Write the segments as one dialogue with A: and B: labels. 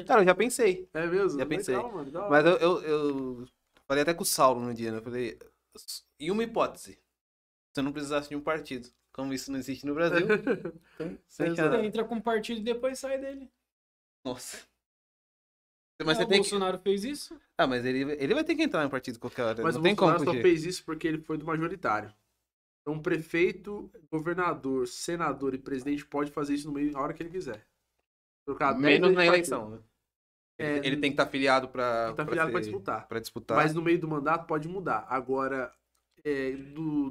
A: Cara, eu já pensei.
B: É mesmo?
A: Já pensei.
B: Legal, mano, da hora.
A: Mas eu falei até com o Saulo no dia, né? Eu falei, e uma hipótese? Se eu não precisasse de um partido. Como isso não existe no Brasil, então, sem
B: Exato.
A: chance.
C: Você entra com um partido e depois sai dele.
A: Nossa. Mas
C: Ah,
A: você
C: o
A: tem que...
C: Bolsonaro fez isso?
A: Ah, mas ele vai ter que entrar em partido qualquer hora.
B: Mas
A: não
B: o
A: tem como
B: Bolsonaro só
A: fugir.
B: fez isso porque ele foi do majoritário. Então, prefeito, governador, senador e presidente pode fazer isso no meio, na hora que ele quiser. Trocar 10
A: Menos
B: vezes
A: na
B: de
A: eleição, né?
B: É,
A: Ele tem que estar afiliado pra...
B: Ele tá afiliado pra disputar.
A: Pra disputar.
B: Mas no meio do mandato pode mudar. Agora,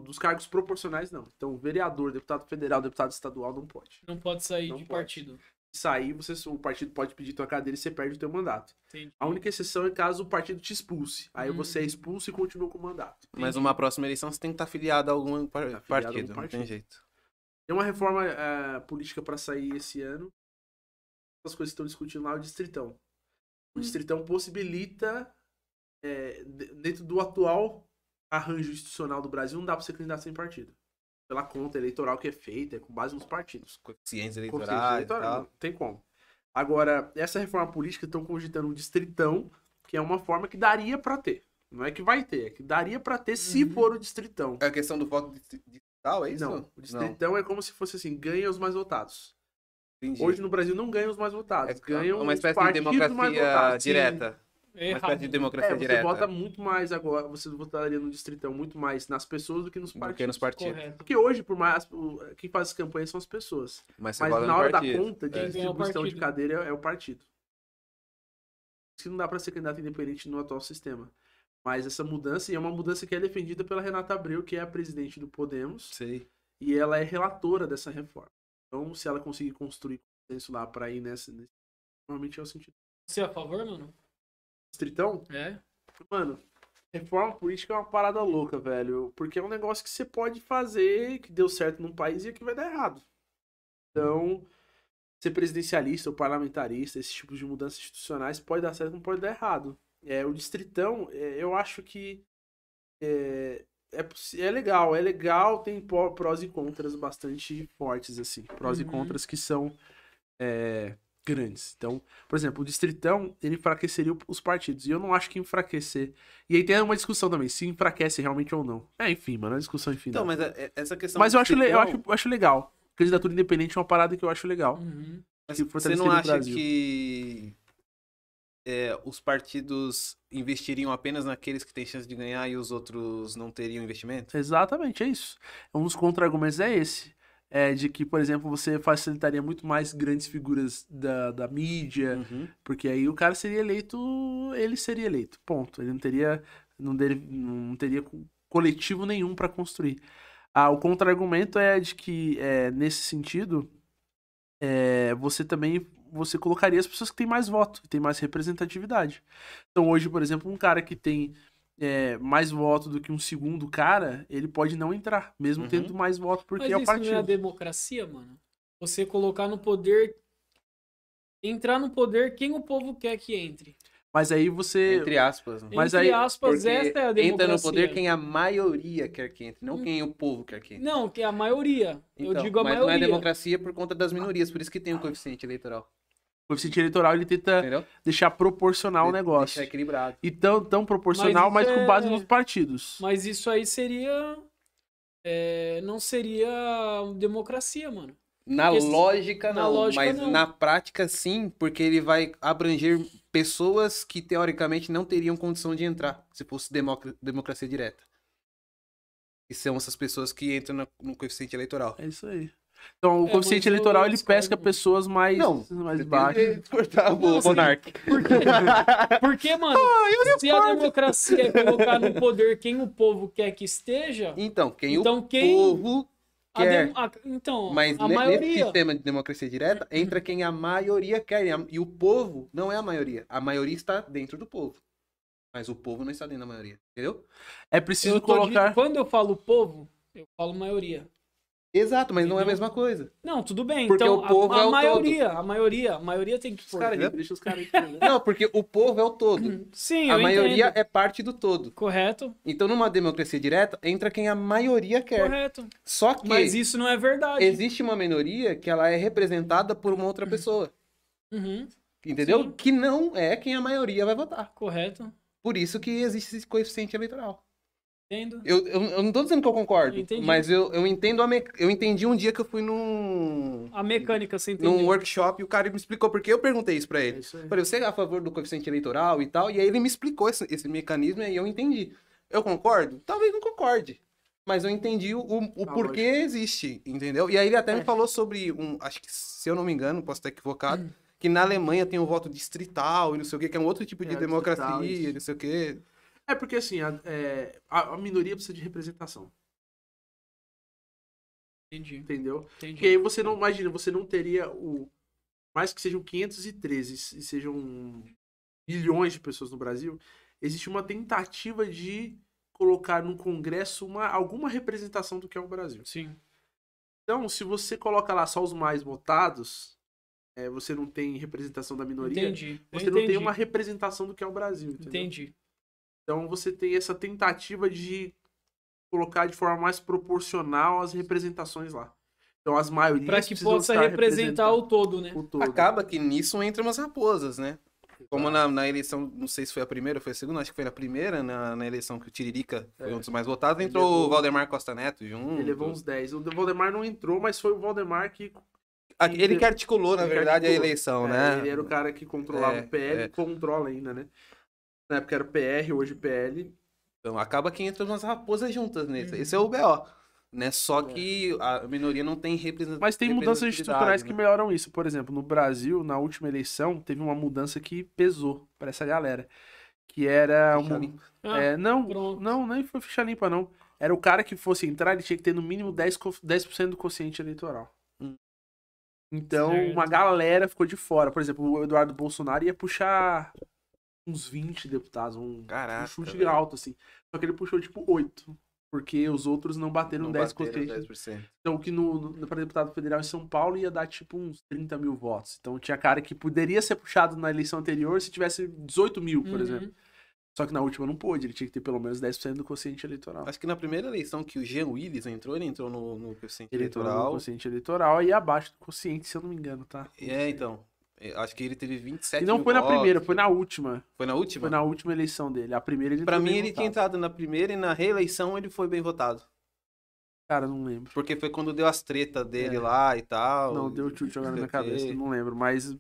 B: dos cargos proporcionais, não. Então, vereador, deputado federal, deputado estadual, não pode.
C: Não pode sair
B: Não
C: de
B: pode.
C: partido.
B: Sair, o partido pode pedir tua cadeira e você perde o teu mandato.
C: Entendi.
B: A única exceção é caso o partido te expulse. Aí
C: Uhum.
B: você é expulso e continua com o mandato.
A: Mas numa próxima eleição você tem que estar afiliado a algum
B: afiliado a algum
A: partido. Não
B: partido.
A: tem jeito.
B: Tem uma reforma política para sair esse ano. As coisas que estão discutindo lá é o Distritão. O Distritão possibilita, dentro do atual arranjo institucional do Brasil, não dá para ser candidato sem partido. Pela conta eleitoral que é feita, com base nos partidos.
A: Ciências
B: Consciência
A: eleitorais e
B: eleitoral,
A: tal.
B: não tem como. Agora, essa reforma política estão cogitando um Distritão, que é uma forma que daria para ter. Não é que vai ter, é que daria para ter se for o Distritão.
A: É a questão do voto digital, é isso?
B: Não, o Distritão é como se fosse assim, ganha os mais votados.
A: Entendi.
B: Hoje no Brasil não ganham os mais votados, ganham
A: uma
B: os
A: espécie de
B: partidos mais
A: democracia
B: votados.
A: direta.
C: É
A: Uma
C: errado.
A: espécie de democracia
B: Você
A: direta.
B: vota muito mais agora, você votaria no Distritão muito mais nas pessoas do que nos
A: Do
B: partidos.
A: que nos partidos.
C: Correto.
B: Porque hoje, por mais, quem faz as campanhas são as pessoas.
A: Mas você
B: Mas
A: vota
B: na
A: no
B: hora da
A: partido.
B: conta de
C: Quem ganha é o
B: distribuição de
C: partido.
B: cadeira é o partido. Isso que não dá para ser candidato independente no atual sistema. Mas essa mudança, e é uma mudança que é defendida pela Renata Abreu, que é a presidente do Podemos,
A: Sei.
B: e ela é relatora dessa reforma. Então, se ela conseguir construir consenso lá para ir normalmente é o sentido.
C: Você é a favor, mano?
B: Distritão?
C: É.
B: Mano, reforma política é uma parada louca, velho. Porque é um negócio que você pode fazer, que deu certo num país e aqui vai dar errado. Então, ser presidencialista ou parlamentarista, esses tipos de mudanças institucionais, pode dar certo, não pode dar errado. O Distritão, eu acho que é legal, tem prós e contras bastante fortes, assim. Prós e
C: Uhum.
B: contras que são grandes. Então, por exemplo, o Distritão, ele enfraqueceria os partidos. E eu não acho que enfraquecer. E aí tem uma discussão também, se enfraquece realmente ou não. Enfim, mano, é uma discussão infinita.
A: Então, mas essa questão...
B: Mas
A: do
B: eu
A: Distritão,
B: acho legal. Candidatura independente é uma parada que eu acho legal.
C: Uhum.
A: mas
B: que
A: você
B: fortaleceria
A: não
B: o
A: acha
B: Brasil.
A: que os partidos investiriam apenas naqueles que têm chance de ganhar e os outros não teriam investimento?
B: Exatamente, é isso. Um dos contra-argumentos é esse. De que, por exemplo, você facilitaria muito mais grandes figuras da mídia,
A: Uhum.
B: porque aí o cara seria eleito, ele seria eleito, ponto. Ele não teria coletivo nenhum para construir. O contra-argumento é de que, nesse sentido, você colocaria as pessoas que têm mais voto, têm mais representatividade. Então hoje, por exemplo, um cara que tem mais voto do que um segundo cara, ele pode não entrar, mesmo
A: Uhum.
B: tendo mais voto, porque
C: Mas
B: é o
C: isso
B: partido.
C: não é a democracia, mano? Você colocar no poder... Entrar no poder quem o povo quer que entre.
B: Mas aí você...
A: Entre aspas. Né?
B: Mas
C: Entre
B: aí-
C: aspas,
A: Porque
C: essa é a democracia.
A: entra no poder quem a maioria quer que entre, não quem o povo quer que entre.
C: Não, que é a maioria. Eu
A: Então,
C: digo a
A: mas
C: maioria.
A: não é democracia por conta das minorias, por isso que tem um coeficiente eleitoral.
B: O coeficiente eleitoral, ele tenta
A: Entendeu?
B: deixar proporcional o negócio.
A: Deixar equilibrado.
B: E tão proporcional,
C: Mas
B: mas
C: isso
B: com base nos partidos.
C: Mas isso aí seria... não seria democracia, mano.
A: Na
C: Esse-
A: lógica,
C: na
A: não.
C: lógica,
A: mas
C: não.
A: na prática, sim, porque ele vai abranger pessoas que, teoricamente, não teriam condição de entrar, se fosse democracia direta. E são essas pessoas que entram no coeficiente eleitoral.
B: É isso aí. Então, o coeficiente
C: mas eu
B: eleitoral, ele
C: discordo,
B: pesca
C: mano.
B: pessoas mais
A: Você
B: baixas.
A: tem que cortar o
C: Não, assim,
A: monarca.
C: Porque, mano, se a democracia é colocar no poder quem o povo quer que esteja,
A: Então, quem
C: Então,
A: o
C: quem-
A: povo quer.
C: então,
A: Mas
C: a
A: nesse
C: maioria...
A: sistema de democracia direta, entra quem a maioria quer. E o povo não é a maioria. A maioria está dentro do povo. Mas o povo não está dentro da maioria. Entendeu?
B: É preciso
C: Eu tô
B: colocar...
C: quando eu falo povo, eu falo maioria.
A: Exato, mas não é a
C: Entendeu?
A: mesma coisa.
C: Não, tudo bem.
A: Porque
C: então,
A: o povo é o
C: a maioria tem que
B: Os
C: pôr.
B: caras
A: Entendeu?
B: deixa os caras entender.
A: Não, porque o povo é o todo.
C: Sim,
A: A
C: eu
A: maioria
C: entendo.
A: é parte do todo.
C: Correto,
A: Então, numa democracia direta, entra quem a maioria quer.
C: correto.
A: Só que
C: Mas isso não é verdade.
A: existe uma minoria que ela é representada por uma outra pessoa.
C: Uhum.
A: Entendeu?
C: Sim.
A: Que não é quem a maioria vai votar.
C: Correto.
A: Por isso que existe esse coeficiente eleitoral.
C: Entendo.
A: Eu não tô dizendo que eu concordo,
C: Entendi.
A: mas eu entendo eu entendi um dia que eu fui
C: A mecânica, você
A: num
C: entendeu?
A: workshop e o cara me explicou, porque eu perguntei isso pra
B: É
A: ele.
B: isso aí.
A: Falei, você é a favor do coeficiente eleitoral e tal? E aí ele me explicou esse mecanismo e aí eu entendi. Eu concordo? Talvez não concorde. Mas eu entendi o porquê existe, entendeu? E aí ele até me falou sobre acho que, se eu não me engano, posso estar equivocado, que na Alemanha tem o voto distrital e não sei o quê, que é um outro tipo de democracia,
B: distrital, isso.
A: não sei o quê.
B: É porque assim, a minoria precisa de representação,
C: Entendi.
B: entendeu? Porque
C: Entendi.
B: aí você não, imagina, você não teria mais que sejam 513 e sejam milhões de pessoas no Brasil, existe uma tentativa de colocar no Congresso alguma representação do que é o Brasil.
C: Sim.
B: Então, se você coloca lá só os mais votados, você não tem representação da minoria,
C: Entendi.
B: você não tem uma representação do que é o Brasil, entendeu?
C: Entendi.
B: Então você tem essa tentativa de colocar de forma mais proporcional as representações lá. Então as maiorias
C: Pra que
B: precisam
C: possa
B: estar
C: representar
B: representando
C: o todo, né?
B: o todo.
A: Acaba que nisso entram umas raposas, né? Como na eleição, não sei se foi a primeira ou foi a segunda, acho que foi na primeira, na eleição que o Tiririca foi um dos mais votados,
B: Ele
A: entrou
B: levou-
A: o Valdemar Costa Neto junto.
B: Ele levou uns 10. O Valdemar não entrou, mas foi o Valdemar que...
A: Ele que articulou, na
B: Ele que
A: verdade,
B: articulou.
A: a eleição, né?
B: Ele era o cara que controlava o PL, controla ainda, né? Na época era o PR, hoje o PL.
A: Então acaba que entram umas raposas juntas nesse. Esse é o BO. Né? Só que a minoria não tem representatividade.
B: Mas tem mudanças estruturais
A: né?
B: que melhoram isso. Por exemplo, no Brasil, na última eleição, teve uma mudança que pesou para essa galera. Que era
A: Ficha limpa.
B: não, nem foi ficha limpa, não. Era o cara que fosse entrar, ele tinha que ter no mínimo 10% do quociente eleitoral. Então,
C: Certo.
B: uma galera ficou de fora. Por exemplo, o Eduardo Bolsonaro ia puxar uns 20 deputados, um
A: Caraca,
B: chute
A: velho.
B: alto, assim. Só que ele puxou, tipo, 8. Porque os outros não bateram
A: Não
B: 10
A: bateram
B: quociente.
A: 10%.
B: Então, que para deputado federal em São Paulo ia dar, tipo, uns 30 mil votos. Então, tinha cara que poderia ser puxado na eleição anterior se tivesse 18 mil, por exemplo. Só que na última não pôde, ele tinha que ter pelo menos 10% do quociente eleitoral.
A: Acho que na primeira eleição que o Jean Willis entrou, ele entrou no quociente
B: Ele entrou no
A: eleitoral.
B: quociente eleitoral e abaixo do quociente, se eu não me engano, tá?
A: Então. Acho que ele teve 27
B: E não
A: mil
B: foi na
A: votos.
B: primeira, foi na última.
A: Foi na última?
B: Foi na última eleição dele. A primeira ele
A: Pra
B: entrou
A: mim,
B: bem
A: ele tinha
B: votado.
A: entrado na primeira e na reeleição ele foi bem votado.
B: Cara, não lembro.
A: Porque foi quando deu as tretas dele lá e tal.
B: Não, deu chute agora na
A: sei
B: minha
A: o quê.
B: cabeça, não lembro. Mas